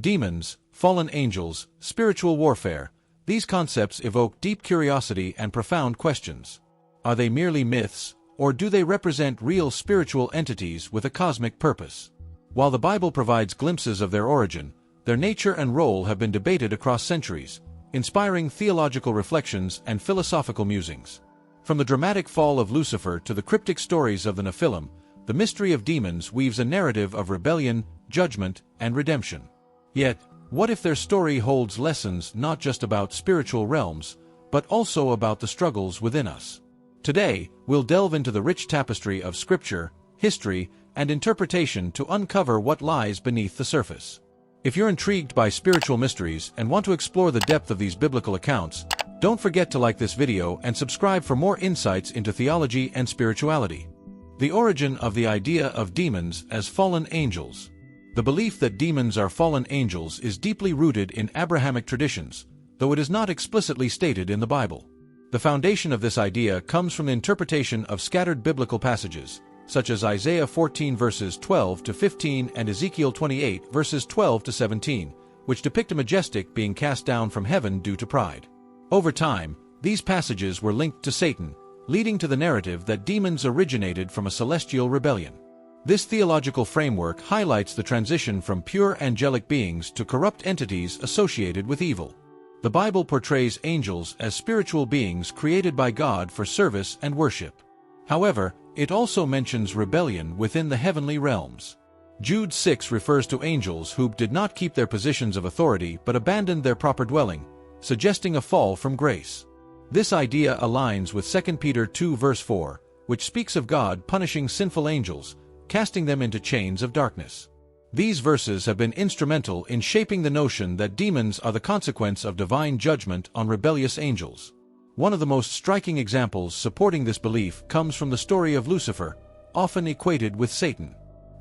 Demons, fallen angels, spiritual warfare. These concepts evoke deep curiosity and profound questions. Are they merely myths, or do they represent real spiritual entities with a cosmic purpose? While the Bible provides glimpses of their origin, their nature and role have been debated across centuries, inspiring theological reflections and philosophical musings. From the dramatic fall of Lucifer to the cryptic stories of the Nephilim, the mystery of demons weaves a narrative of rebellion, judgment, and redemption. Yet, what if their story holds lessons not just about spiritual realms, but also about the struggles within us? Today, we'll delve into the rich tapestry of scripture, history, and interpretation to uncover what lies beneath the surface. If you're intrigued by spiritual mysteries and want to explore the depth of these biblical accounts, don't forget to like this video and subscribe for more insights into theology and spirituality. The origin of the idea of demons as fallen angels. The belief that demons are fallen angels is deeply rooted in Abrahamic traditions, though it is not explicitly stated in the Bible. The foundation of this idea comes from the interpretation of scattered biblical passages, such as Isaiah 14 verses 12 to 15 and Ezekiel 28 verses 12 to 17, which depict a majestic being cast down from heaven due to pride. Over time, these passages were linked to Satan, leading to the narrative that demons originated from a celestial rebellion. This theological framework highlights the transition from pure angelic beings to corrupt entities associated with evil. The Bible portrays angels as spiritual beings created by God for service and worship. However, it also mentions rebellion within the heavenly realms. Jude 6 refers to angels who did not keep their positions of authority but abandoned their proper dwelling, suggesting a fall from grace. This idea aligns with 2 Peter 2 verse 4, which speaks of God punishing sinful angels, casting them into chains of darkness. These verses have been instrumental in shaping the notion that demons are the consequence of divine judgment on rebellious angels. One of the most striking examples supporting this belief comes from the story of Lucifer, often equated with Satan.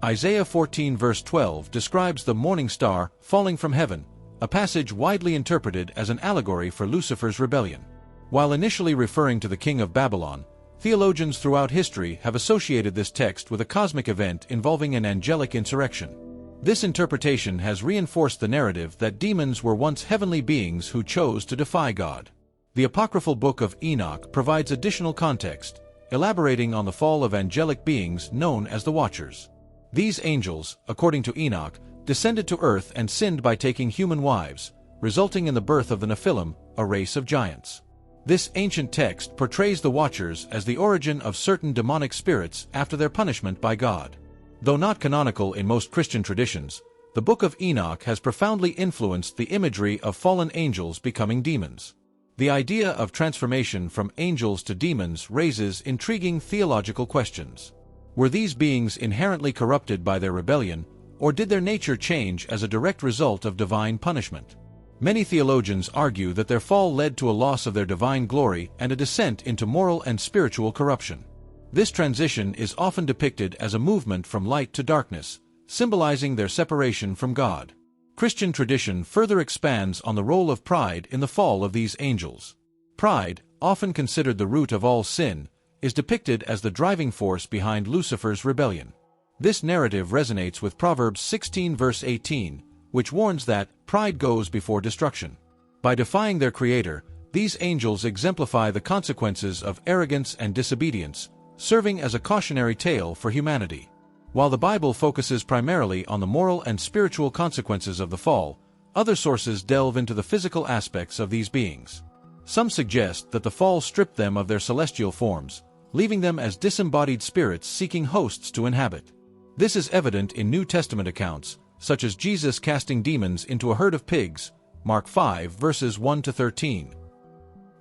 Isaiah 14 verse 12 describes the morning star falling from heaven, a passage widely interpreted as an allegory for Lucifer's rebellion. While initially referring to the king of Babylon, theologians throughout history have associated this text with a cosmic event involving an angelic insurrection. This interpretation has reinforced the narrative that demons were once heavenly beings who chose to defy God. The apocryphal book of Enoch provides additional context, elaborating on the fall of angelic beings known as the Watchers. These angels, according to Enoch, descended to earth and sinned by taking human wives, resulting in the birth of the Nephilim, a race of giants. This ancient text portrays the Watchers as the origin of certain demonic spirits after their punishment by God. Though not canonical in most Christian traditions, the Book of Enoch has profoundly influenced the imagery of fallen angels becoming demons. The idea of transformation from angels to demons raises intriguing theological questions. Were these beings inherently corrupted by their rebellion, or did their nature change as a direct result of divine punishment? Many theologians argue that their fall led to a loss of their divine glory and a descent into moral and spiritual corruption. This transition is often depicted as a movement from light to darkness, symbolizing their separation from God. Christian tradition further expands on the role of pride in the fall of these angels. Pride, often considered the root of all sin, is depicted as the driving force behind Lucifer's rebellion. This narrative resonates with Proverbs 16 verse 18, which warns that pride goes before destruction. By defying their creator, these angels exemplify the consequences of arrogance and disobedience, serving as a cautionary tale for humanity. While the Bible focuses primarily on the moral and spiritual consequences of the fall, other sources delve into the physical aspects of these beings. Some suggest that the fall stripped them of their celestial forms, leaving them as disembodied spirits seeking hosts to inhabit. This is evident in New Testament accounts, such as Jesus casting demons into a herd of pigs, Mark 5 verses 1 to 13.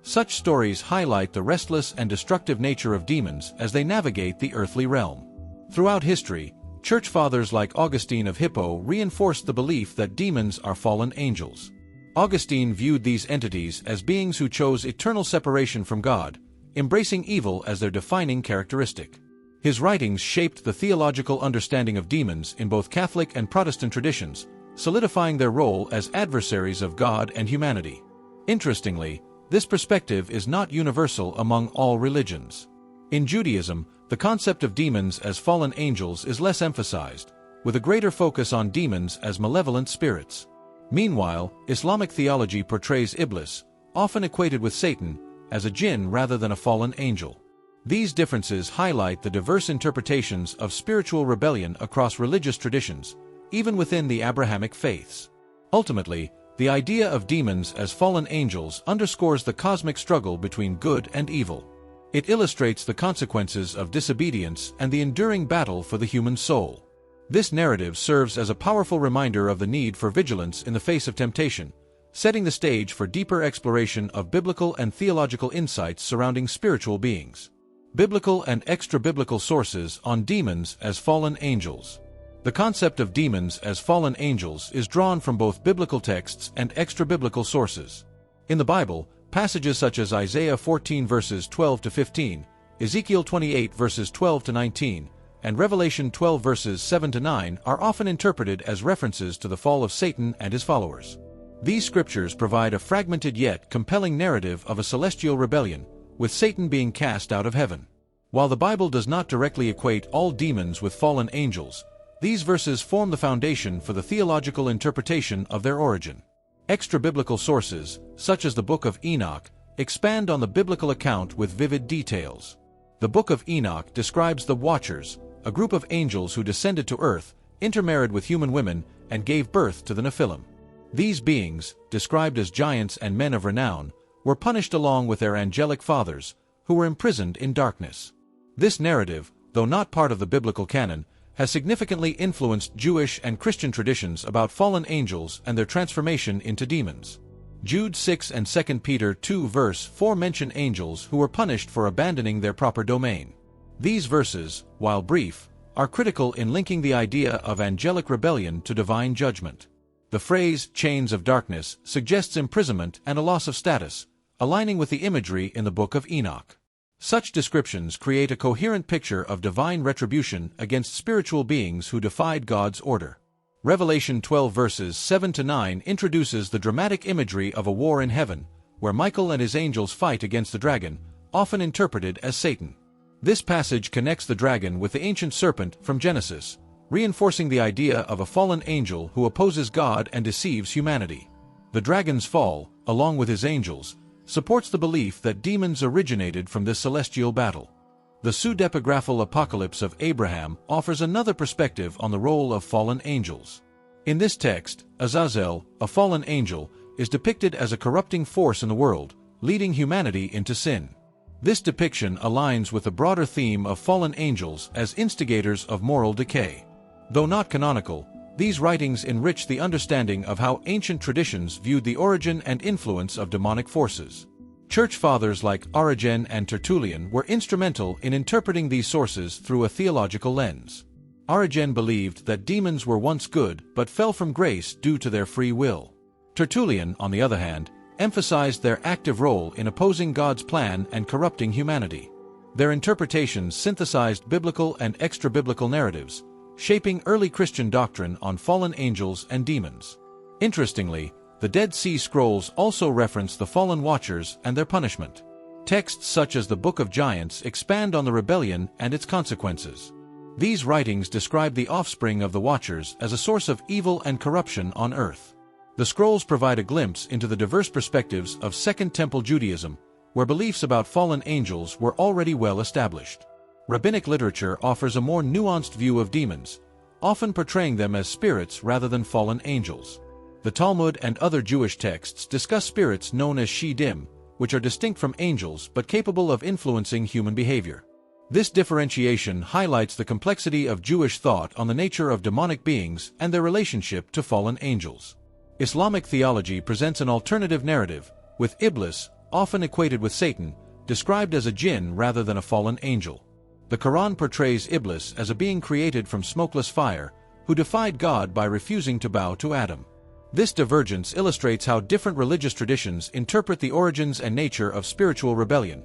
Such stories highlight the restless and destructive nature of demons as they navigate the earthly realm. Throughout history, church fathers like Augustine of Hippo reinforced the belief that demons are fallen angels. Augustine viewed these entities as beings who chose eternal separation from God, embracing evil as their defining characteristic. His writings shaped the theological understanding of demons in both Catholic and Protestant traditions, solidifying their role as adversaries of God and humanity. Interestingly, this perspective is not universal among all religions. In Judaism, the concept of demons as fallen angels is less emphasized, with a greater focus on demons as malevolent spirits. Meanwhile, Islamic theology portrays Iblis, often equated with Satan, as a jinn rather than a fallen angel. These differences highlight the diverse interpretations of spiritual rebellion across religious traditions, even within the Abrahamic faiths. Ultimately, the idea of demons as fallen angels underscores the cosmic struggle between good and evil. It illustrates the consequences of disobedience and the enduring battle for the human soul. This narrative serves as a powerful reminder of the need for vigilance in the face of temptation, setting the stage for deeper exploration of biblical and theological insights surrounding spiritual beings. Biblical and extra-biblical sources on demons as fallen angels. The concept of demons as fallen angels is drawn from both biblical texts and extra-biblical sources. In the Bible, passages such as Isaiah 14 verses 12 to 15, Ezekiel 28 verses 12 to 19, and Revelation 12 verses 7 to 9 are often interpreted as references to the fall of Satan and his followers. These scriptures provide a fragmented yet compelling narrative of a celestial rebellion, with Satan being cast out of heaven. While the Bible does not directly equate all demons with fallen angels, these verses form the foundation for the theological interpretation of their origin. Extra-biblical sources, such as the Book of Enoch, expand on the biblical account with vivid details. The Book of Enoch describes the Watchers, a group of angels who descended to earth, intermarried with human women, and gave birth to the Nephilim. These beings, described as giants and men of renown, were punished along with their angelic fathers, who were imprisoned in darkness. This narrative, though not part of the biblical canon, has significantly influenced Jewish and Christian traditions about fallen angels and their transformation into demons. Jude 6 and 2 Peter 2 verse 4 mention angels who were punished for abandoning their proper domain. These verses, while brief, are critical in linking the idea of angelic rebellion to divine judgment. The phrase, chains of darkness, suggests imprisonment and a loss of status, aligning with the imagery in the Book of Enoch. Such descriptions create a coherent picture of divine retribution against spiritual beings who defied God's order. Revelation 12 verses 7 to 9 introduces the dramatic imagery of a war in heaven, where Michael and his angels fight against the dragon, often interpreted as Satan. This passage connects the dragon with the ancient serpent from Genesis, reinforcing the idea of a fallen angel who opposes God and deceives humanity. The dragon's fall, along with his angels, supports the belief that demons originated from this celestial battle. The pseudepigraphal Apocalypse of Abraham offers another perspective on the role of fallen angels. In this text, Azazel, a fallen angel, is depicted as a corrupting force in the world, leading humanity into sin. This depiction aligns with the broader theme of fallen angels as instigators of moral decay. Though not canonical, these writings enrich the understanding of how ancient traditions viewed the origin and influence of demonic forces. Church fathers like Origen and Tertullian were instrumental in interpreting these sources through a theological lens. Origen believed that demons were once good but fell from grace due to their free will. Tertullian, on the other hand, emphasized their active role in opposing God's plan and corrupting humanity. Their interpretations synthesized biblical and extra-biblical narratives, shaping early Christian doctrine on fallen angels and demons. Interestingly, the Dead Sea Scrolls also reference the fallen Watchers and their punishment. Texts such as the Book of Giants expand on the rebellion and its consequences. These writings describe the offspring of the Watchers as a source of evil and corruption on earth. The scrolls provide a glimpse into the diverse perspectives of Second Temple Judaism, where beliefs about fallen angels were already well established. Rabbinic literature offers a more nuanced view of demons, often portraying them as spirits rather than fallen angels. The Talmud and other Jewish texts discuss spirits known as Shedim, which are distinct from angels but capable of influencing human behavior. This differentiation highlights the complexity of Jewish thought on the nature of demonic beings and their relationship to fallen angels. Islamic theology presents an alternative narrative, with Iblis, often equated with Satan, described as a jinn rather than a fallen angel. The Quran portrays Iblis as a being created from smokeless fire, who defied God by refusing to bow to Adam. This divergence illustrates how different religious traditions interpret the origins and nature of spiritual rebellion,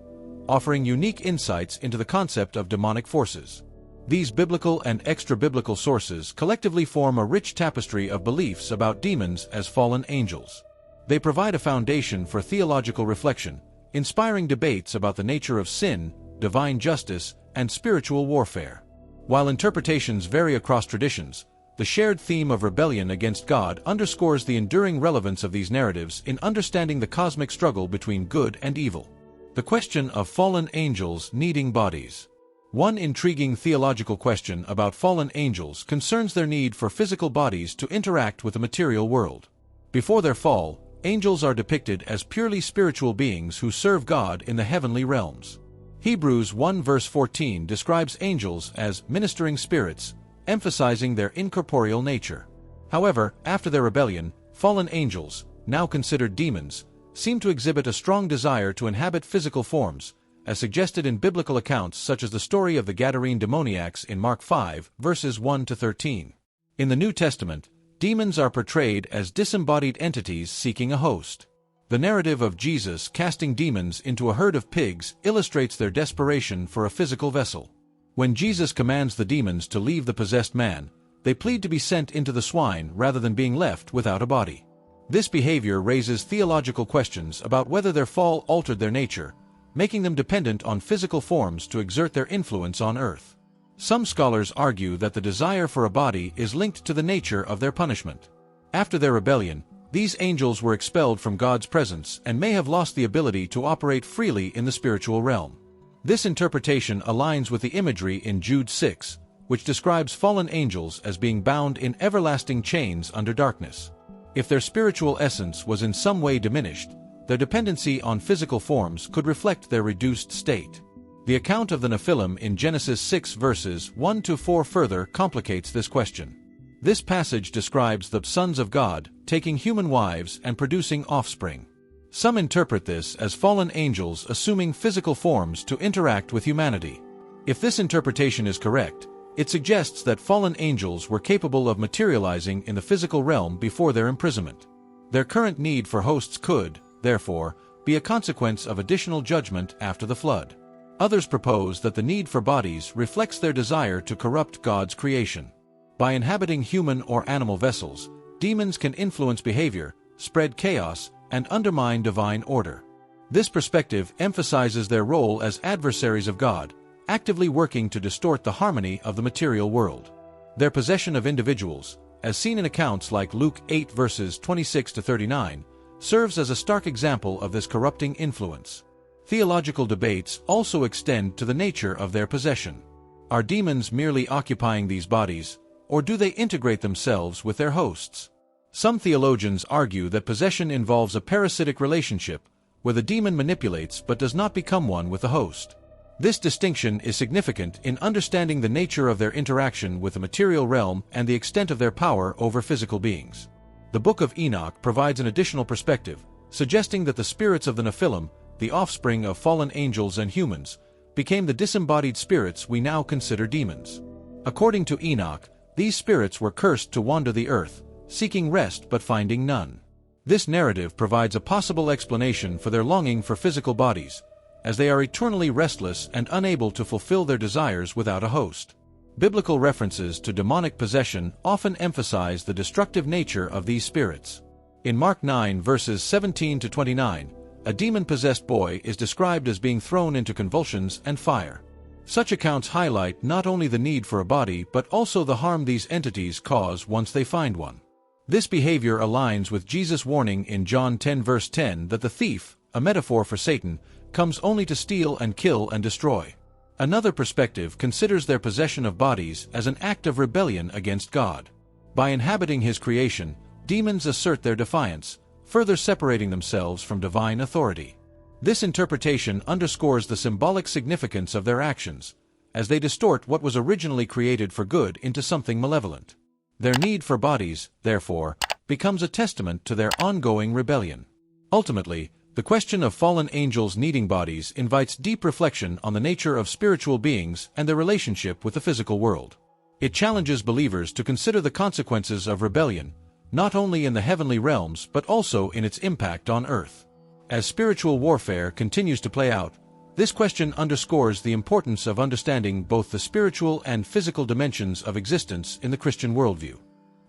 offering unique insights into the concept of demonic forces. These biblical and extra-biblical sources collectively form a rich tapestry of beliefs about demons as fallen angels. They provide a foundation for theological reflection, inspiring debates about the nature of sin, divine justice, and spiritual warfare. While interpretations vary across traditions, The shared theme of rebellion against God underscores the enduring relevance of these narratives in understanding the cosmic struggle between good and evil. The question of fallen angels needing bodies. One intriguing theological question about fallen angels concerns their need for physical bodies to interact with the material world. Before their fall, angels are depicted as purely spiritual beings who serve God in the heavenly realms. Hebrews 1 verse 14 describes angels as ministering spirits, emphasizing their incorporeal nature. However, after their rebellion, fallen angels, now considered demons, seem to exhibit a strong desire to inhabit physical forms, as suggested in biblical accounts such as the story of the Gadarene demoniacs in Mark 5, verses 1 to 13. In the New Testament, demons are portrayed as disembodied entities seeking a host. The narrative of Jesus casting demons into a herd of pigs illustrates their desperation for a physical vessel. When Jesus commands the demons to leave the possessed man, they plead to be sent into the swine rather than being left without a body. This behavior raises theological questions about whether their fall altered their nature, making them dependent on physical forms to exert their influence on earth. Some scholars argue that the desire for a body is linked to the nature of their punishment. After their rebellion, these angels were expelled from God's presence and may have lost the ability to operate freely in the spiritual realm. This interpretation aligns with the imagery in Jude 6, which describes fallen angels as being bound in everlasting chains under darkness. If their spiritual essence was in some way diminished, their dependency on physical forms could reflect their reduced state. The account of the Nephilim in Genesis 6 verses 1 to 4 further complicates this question. This passage describes the sons of God taking human wives and producing offspring. Some interpret this as fallen angels assuming physical forms to interact with humanity. If this interpretation is correct, it suggests that fallen angels were capable of materializing in the physical realm before their imprisonment. Their current need for hosts could, therefore, be a consequence of additional judgment after the flood. Others propose that the need for bodies reflects their desire to corrupt God's creation. By inhabiting human or animal vessels, demons can influence behavior, spread chaos, and undermine divine order. This perspective emphasizes their role as adversaries of God, actively working to distort the harmony of the material world. Their possession of individuals, as seen in accounts like Luke 8 verses 26 to 39, serves as a stark example of this corrupting influence. Theological debates also extend to the nature of their possession. Are demons merely occupying these bodies, or do they integrate themselves with their hosts? Some theologians argue that possession involves a parasitic relationship, where the demon manipulates but does not become one with the host. This distinction is significant in understanding the nature of their interaction with the material realm and the extent of their power over physical beings. The Book of Enoch provides an additional perspective, suggesting that the spirits of the Nephilim, the offspring of fallen angels and humans, became the disembodied spirits we now consider demons. According to Enoch, these spirits were cursed to wander the earth, seeking rest but finding none. This narrative provides a possible explanation for their longing for physical bodies, as they are eternally restless and unable to fulfill their desires without a host. Biblical references to demonic possession often emphasize the destructive nature of these spirits. In Mark 9 verses 17 to 29, a demon-possessed boy is described as being thrown into convulsions and fire. Such accounts highlight not only the need for a body but also the harm these entities cause once they find one. This behavior aligns with Jesus' warning in John 10 verse 10 that the thief, a metaphor for Satan, comes only to steal and kill and destroy. Another perspective considers their possession of bodies as an act of rebellion against God. By inhabiting His creation, demons assert their defiance, further separating themselves from divine authority. This interpretation underscores the symbolic significance of their actions, as they distort what was originally created for good into something malevolent. Their need for bodies, therefore, becomes a testament to their ongoing rebellion. Ultimately, the question of fallen angels needing bodies invites deep reflection on the nature of spiritual beings and their relationship with the physical world. It challenges believers to consider the consequences of rebellion, not only in the heavenly realms but also in its impact on earth. As spiritual warfare continues to play out, this question underscores the importance of understanding both the spiritual and physical dimensions of existence in the Christian worldview.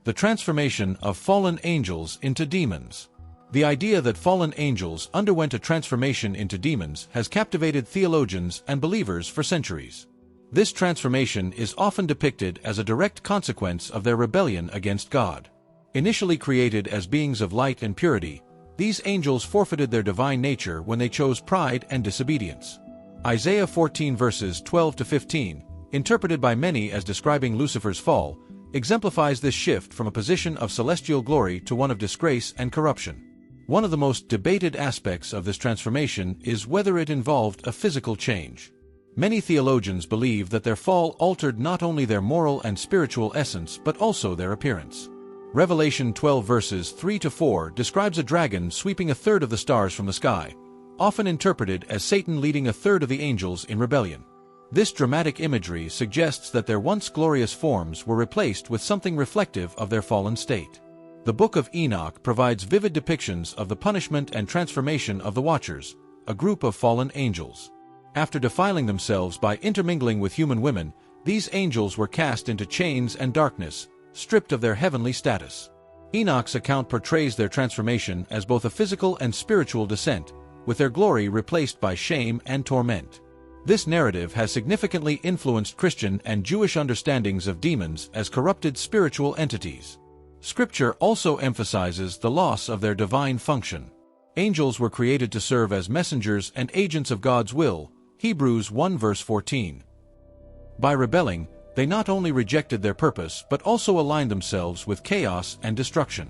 The transformation of fallen angels into demons. The idea that fallen angels underwent a transformation into demons has captivated theologians and believers for centuries. This transformation is often depicted as a direct consequence of their rebellion against God. Initially created as beings of light and purity, these angels forfeited their divine nature when they chose pride and disobedience. Isaiah 14 verses 12 to 15, interpreted by many as describing Lucifer's fall, exemplifies this shift from a position of celestial glory to one of disgrace and corruption. One of the most debated aspects of this transformation is whether it involved a physical change. Many theologians believe that their fall altered not only their moral and spiritual essence but also their appearance. Revelation 12 verses 3 to 4 describes a dragon sweeping a third of the stars from the sky, often interpreted as Satan leading a third of the angels in rebellion. This dramatic imagery suggests that their once glorious forms were replaced with something reflective of their fallen state. The Book of Enoch provides vivid depictions of the punishment and transformation of the Watchers, a group of fallen angels. After defiling themselves by intermingling with human women, these angels were cast into chains and darkness, stripped of their heavenly status. Enoch's account portrays their transformation as both a physical and spiritual descent, with their glory replaced by shame and torment. This narrative has significantly influenced Christian and Jewish understandings of demons as corrupted spiritual entities. Scripture also emphasizes the loss of their divine function. Angels were created to serve as messengers and agents of God's will, Hebrews 1 verse 14. By rebelling, they not only rejected their purpose but also aligned themselves with chaos and destruction.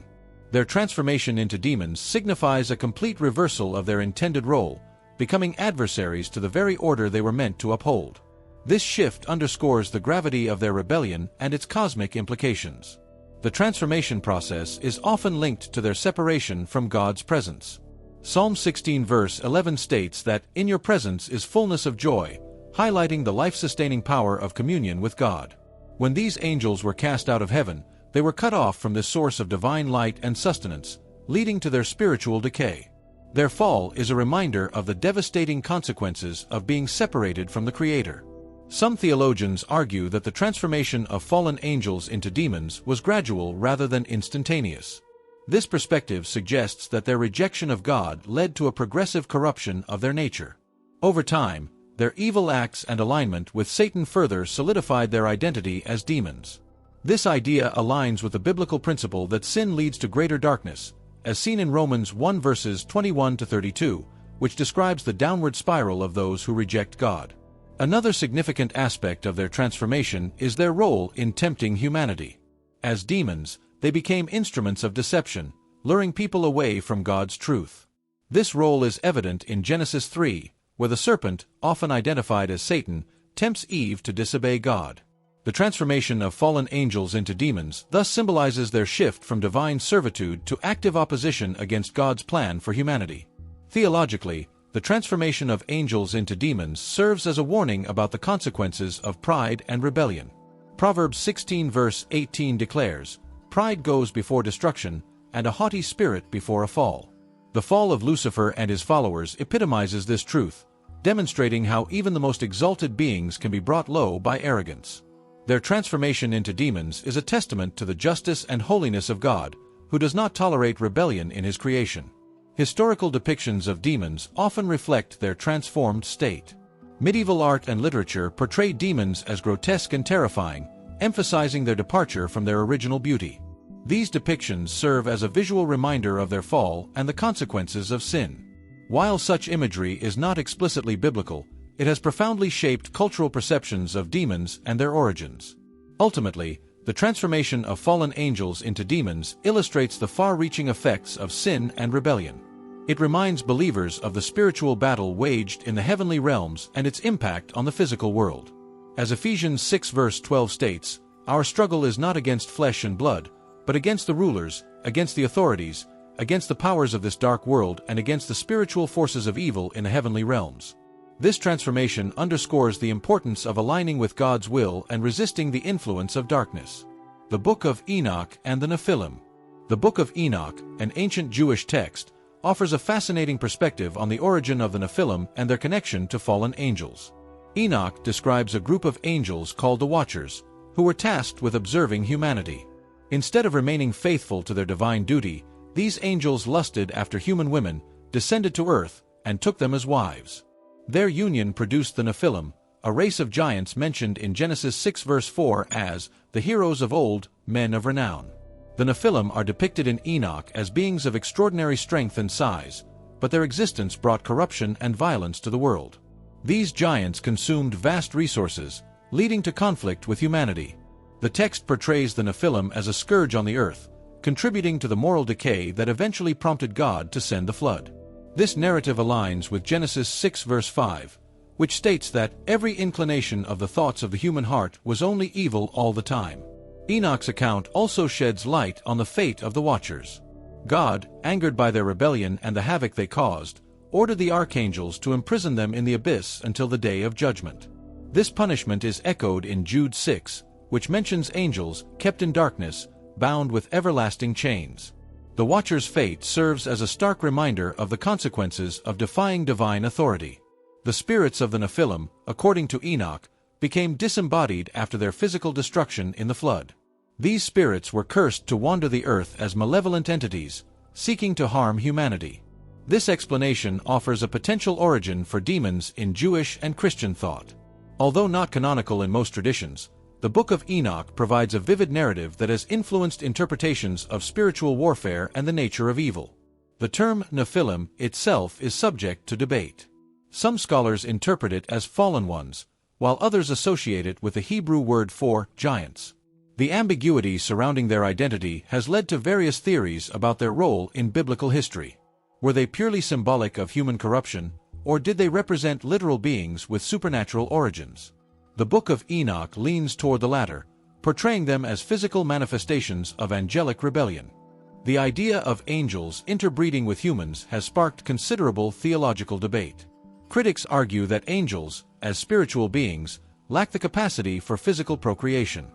Their transformation into demons signifies a complete reversal of their intended role, becoming adversaries to the very order they were meant to uphold. This shift underscores the gravity of their rebellion and its cosmic implications. The transformation process is often linked to their separation from God's presence. Psalm 16 verse 11 states that, "In your presence is fullness of joy," highlighting the life-sustaining power of communion with God. When these angels were cast out of heaven, they were cut off from this source of divine light and sustenance, leading to their spiritual decay. Their fall is a reminder of the devastating consequences of being separated from the Creator. Some theologians argue that the transformation of fallen angels into demons was gradual rather than instantaneous. This perspective suggests that their rejection of God led to a progressive corruption of their nature. Over time, their evil acts and alignment with Satan further solidified their identity as demons. This idea aligns with the biblical principle that sin leads to greater darkness, as seen in Romans 1 verses 21 to 32, which describes the downward spiral of those who reject God. Another significant aspect of their transformation is their role in tempting humanity. As demons, they became instruments of deception, luring people away from God's truth. This role is evident in Genesis 3, where the serpent, often identified as Satan, tempts Eve to disobey God. The transformation of fallen angels into demons thus symbolizes their shift from divine servitude to active opposition against God's plan for humanity. Theologically, the transformation of angels into demons serves as a warning about the consequences of pride and rebellion. Proverbs 16 verse 18 declares, "Pride goes before destruction, and a haughty spirit before a fall." The fall of Lucifer and his followers epitomizes this truth, demonstrating how even the most exalted beings can be brought low by arrogance. Their transformation into demons is a testament to the justice and holiness of God, who does not tolerate rebellion in His creation. Historical depictions of demons often reflect their transformed state. Medieval art and literature portray demons as grotesque and terrifying, emphasizing their departure from their original beauty. These depictions serve as a visual reminder of their fall and the consequences of sin. While such imagery is not explicitly biblical, it has profoundly shaped cultural perceptions of demons and their origins. Ultimately, the transformation of fallen angels into demons illustrates the far-reaching effects of sin and rebellion. It reminds believers of the spiritual battle waged in the heavenly realms and its impact on the physical world. As Ephesians 6 verse 12 states, "Our struggle is not against flesh and blood, but against the rulers, against the authorities, against the powers of this dark world, and against the spiritual forces of evil in the heavenly realms." This transformation underscores the importance of aligning with God's will and resisting the influence of darkness. The Book of Enoch and the Nephilim. The Book of Enoch, an ancient Jewish text, offers a fascinating perspective on the origin of the Nephilim and their connection to fallen angels. Enoch describes a group of angels called the Watchers, who were tasked with observing humanity. Instead of remaining faithful to their divine duty, these angels lusted after human women, descended to earth, and took them as wives. Their union produced the Nephilim, a race of giants mentioned in Genesis 6 verse 4 as the heroes of old, men of renown. The Nephilim are depicted in Enoch as beings of extraordinary strength and size, but their existence brought corruption and violence to the world. These giants consumed vast resources, leading to conflict with humanity. The text portrays the Nephilim as a scourge on the earth, contributing to the moral decay that eventually prompted God to send the flood. This narrative aligns with Genesis 6 verse 5, which states that every inclination of the thoughts of the human heart was only evil all the time. Enoch's account also sheds light on the fate of the Watchers. God, angered by their rebellion and the havoc they caused, ordered the archangels to imprison them in the abyss until the day of judgment. This punishment is echoed in Jude 6, which mentions angels kept in darkness, bound with everlasting chains. The Watchers' fate serves as a stark reminder of the consequences of defying divine authority. The spirits of the Nephilim, according to Enoch, became disembodied after their physical destruction in the flood. These spirits were cursed to wander the earth as malevolent entities, seeking to harm humanity. This explanation offers a potential origin for demons in Jewish and Christian thought. Although not canonical in most traditions, the Book of Enoch provides a vivid narrative that has influenced interpretations of spiritual warfare and the nature of evil. The term Nephilim itself is subject to debate. Some scholars interpret it as fallen ones, while others associate it with the Hebrew word for giants. The ambiguity surrounding their identity has led to various theories about their role in biblical history. Were they purely symbolic of human corruption, or did they represent literal beings with supernatural origins? The Book of Enoch leans toward the latter, portraying them as physical manifestations of angelic rebellion. The idea of angels interbreeding with humans has sparked considerable theological debate. Critics argue that angels, as spiritual beings, lack the capacity for physical procreation.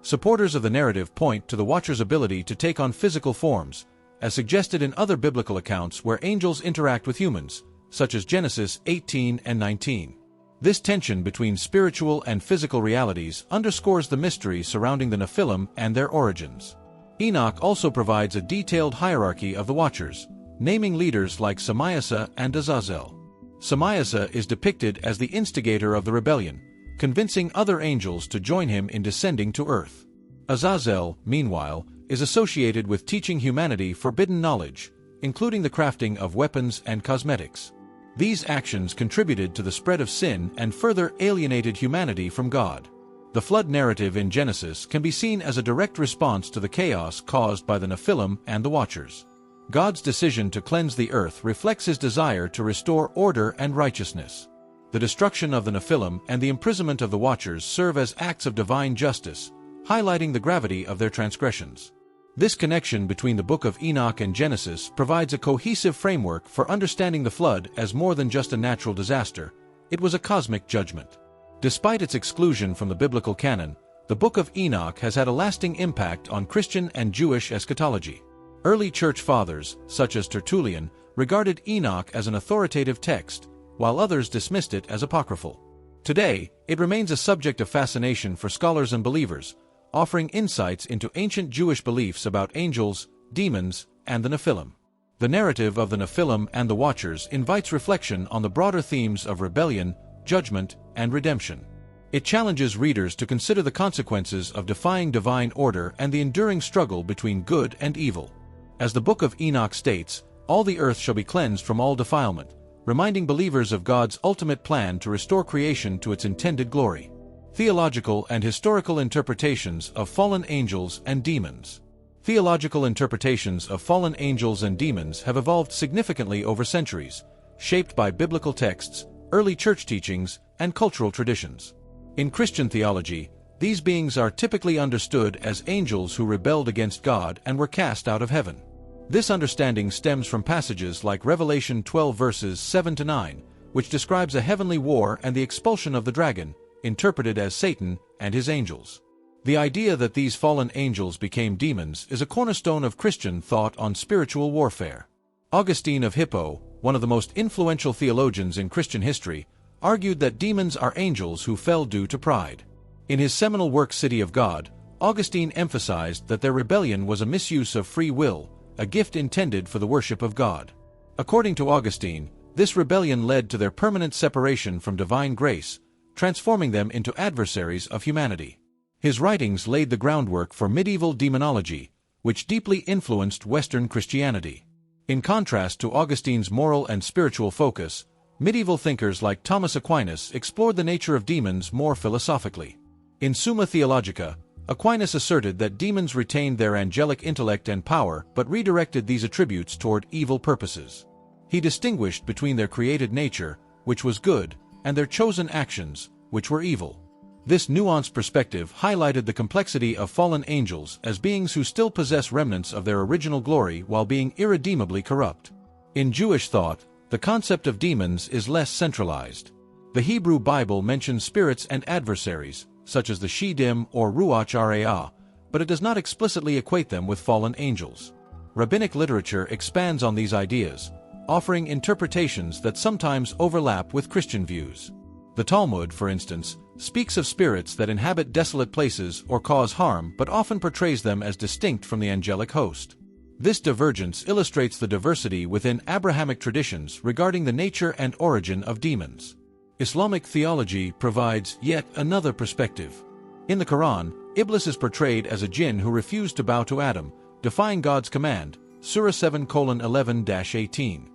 Supporters of the narrative point to the Watcher's ability to take on physical forms, as suggested in other biblical accounts where angels interact with humans, such as Genesis 18 and 19. This tension between spiritual and physical realities underscores the mystery surrounding the Nephilim and their origins. Enoch also provides a detailed hierarchy of the Watchers, naming leaders like Samiasa and Azazel. Samiasa is depicted as the instigator of the rebellion, convincing other angels to join him in descending to earth. Azazel, meanwhile, is associated with teaching humanity forbidden knowledge, including the crafting of weapons and cosmetics. These actions contributed to the spread of sin and further alienated humanity from God. The flood narrative in Genesis can be seen as a direct response to the chaos caused by the Nephilim and the Watchers. God's decision to cleanse the earth reflects his desire to restore order and righteousness. The destruction of the Nephilim and the imprisonment of the Watchers serve as acts of divine justice, highlighting the gravity of their transgressions. This connection between the Book of Enoch and Genesis provides a cohesive framework for understanding the flood as more than just a natural disaster. It was a cosmic judgment. Despite its exclusion from the biblical canon, the Book of Enoch has had a lasting impact on Christian and Jewish eschatology. Early church fathers, such as Tertullian, regarded Enoch as an authoritative text, while others dismissed it as apocryphal. Today, it remains a subject of fascination for scholars and believers, offering insights into ancient Jewish beliefs about angels, demons, and the Nephilim. The narrative of the Nephilim and the Watchers invites reflection on the broader themes of rebellion, judgment, and redemption. It challenges readers to consider the consequences of defying divine order and the enduring struggle between good and evil. As the Book of Enoch states, all the earth shall be cleansed from all defilement, reminding believers of God's ultimate plan to restore creation to its intended glory. Theological and historical interpretations of fallen angels and demons. Theological interpretations of fallen angels and demons have evolved significantly over centuries, shaped by biblical texts, early church teachings, and cultural traditions. In Christian theology, these beings are typically understood as angels who rebelled against God and were cast out of heaven. This understanding stems from passages like Revelation 12 verses 7 to 9, which describes a heavenly war and the expulsion of the dragon, interpreted as Satan and his angels. The idea that these fallen angels became demons is a cornerstone of Christian thought on spiritual warfare. Augustine of Hippo, one of the most influential theologians in Christian history, argued that demons are angels who fell due to pride. In his seminal work City of God, Augustine emphasized that their rebellion was a misuse of free will, a gift intended for the worship of God. According to Augustine, this rebellion led to their permanent separation from divine grace, transforming them into adversaries of humanity. His writings laid the groundwork for medieval demonology, which deeply influenced Western Christianity. In contrast to Augustine's moral and spiritual focus, medieval thinkers like Thomas Aquinas explored the nature of demons more philosophically. In Summa Theologica, Aquinas asserted that demons retained their angelic intellect and power but redirected these attributes toward evil purposes. He distinguished between their created nature, which was good, and their chosen actions, which were evil. This nuanced perspective highlighted the complexity of fallen angels as beings who still possess remnants of their original glory while being irredeemably corrupt. In Jewish thought, the concept of demons is less centralized. The Hebrew Bible mentions spirits and adversaries, such as the Shedim or Ruach Ara'ah, but it does not explicitly equate them with fallen angels. Rabbinic literature expands on these ideas, offering interpretations that sometimes overlap with Christian views. The Talmud, for instance, speaks of spirits that inhabit desolate places or cause harm but often portrays them as distinct from the angelic host. This divergence illustrates the diversity within Abrahamic traditions regarding the nature and origin of demons. Islamic theology provides yet another perspective. In the Quran, Iblis is portrayed as a jinn who refused to bow to Adam, defying God's command, Surah 7:11-18.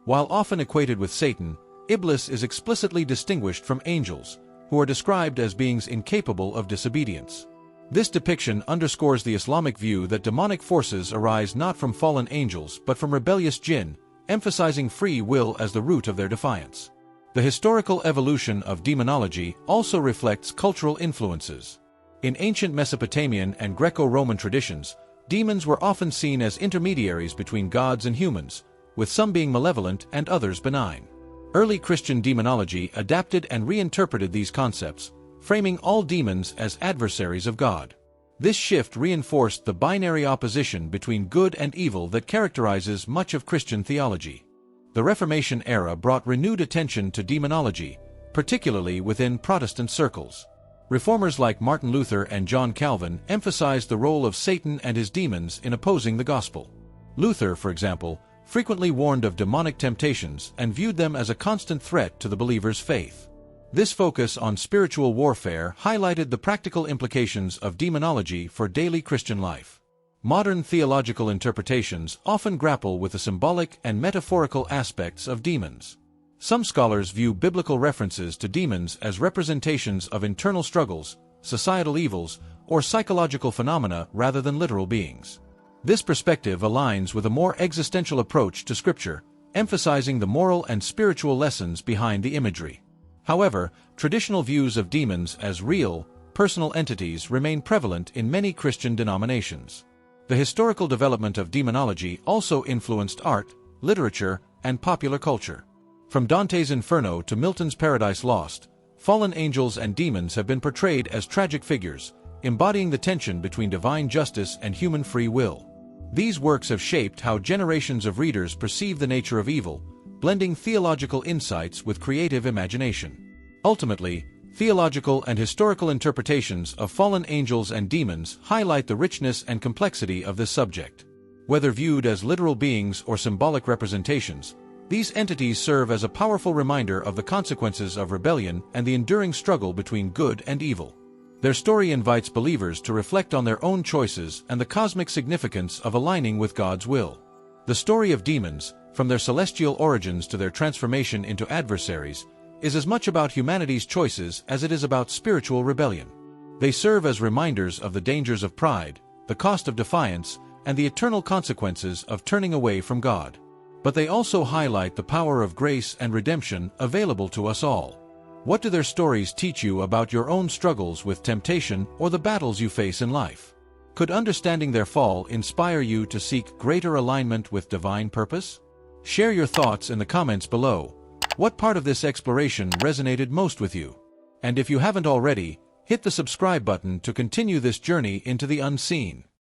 While often equated with Satan, Iblis is explicitly distinguished from angels, who are described as beings incapable of disobedience. This depiction underscores the Islamic view that demonic forces arise not from fallen angels but from rebellious jinn, emphasizing free will as the root of their defiance. The historical evolution of demonology also reflects cultural influences. In ancient Mesopotamian and Greco-Roman traditions, demons were often seen as intermediaries between gods and humans, with some being malevolent and others benign. Early Christian demonology adapted and reinterpreted these concepts, framing all demons as adversaries of God. This shift reinforced the binary opposition between good and evil that characterizes much of Christian theology. The Reformation era brought renewed attention to demonology, particularly within Protestant circles. Reformers like Martin Luther and John Calvin emphasized the role of Satan and his demons in opposing the gospel. Luther, for example, frequently warned of demonic temptations and viewed them as a constant threat to the believer's faith. This focus on spiritual warfare highlighted the practical implications of demonology for daily Christian life. Modern theological interpretations often grapple with the symbolic and metaphorical aspects of demons. Some scholars view biblical references to demons as representations of internal struggles, societal evils, or psychological phenomena rather than literal beings. This perspective aligns with a more existential approach to Scripture, emphasizing the moral and spiritual lessons behind the imagery. However, traditional views of demons as real, personal entities remain prevalent in many Christian denominations. The historical development of demonology also influenced art, literature, and popular culture. From Dante's Inferno to Milton's Paradise Lost, fallen angels and demons have been portrayed as tragic figures, embodying the tension between divine justice and human free will. These works have shaped how generations of readers perceive the nature of evil, blending theological insights with creative imagination. Ultimately, theological and historical interpretations of fallen angels and demons highlight the richness and complexity of this subject. Whether viewed as literal beings or symbolic representations, these entities serve as a powerful reminder of the consequences of rebellion and the enduring struggle between good and evil. Their story invites believers to reflect on their own choices and the cosmic significance of aligning with God's will. The story of demons, from their celestial origins to their transformation into adversaries, is as much about humanity's choices as it is about spiritual rebellion. They serve as reminders of the dangers of pride, the cost of defiance, and the eternal consequences of turning away from God. But they also highlight the power of grace and redemption available to us all. What do their stories teach you about your own struggles with temptation or the battles you face in life? Could understanding their fall inspire you to seek greater alignment with divine purpose? Share your thoughts in the comments below. What part of this exploration resonated most with you? And if you haven't already, hit the subscribe button to continue this journey into the unseen.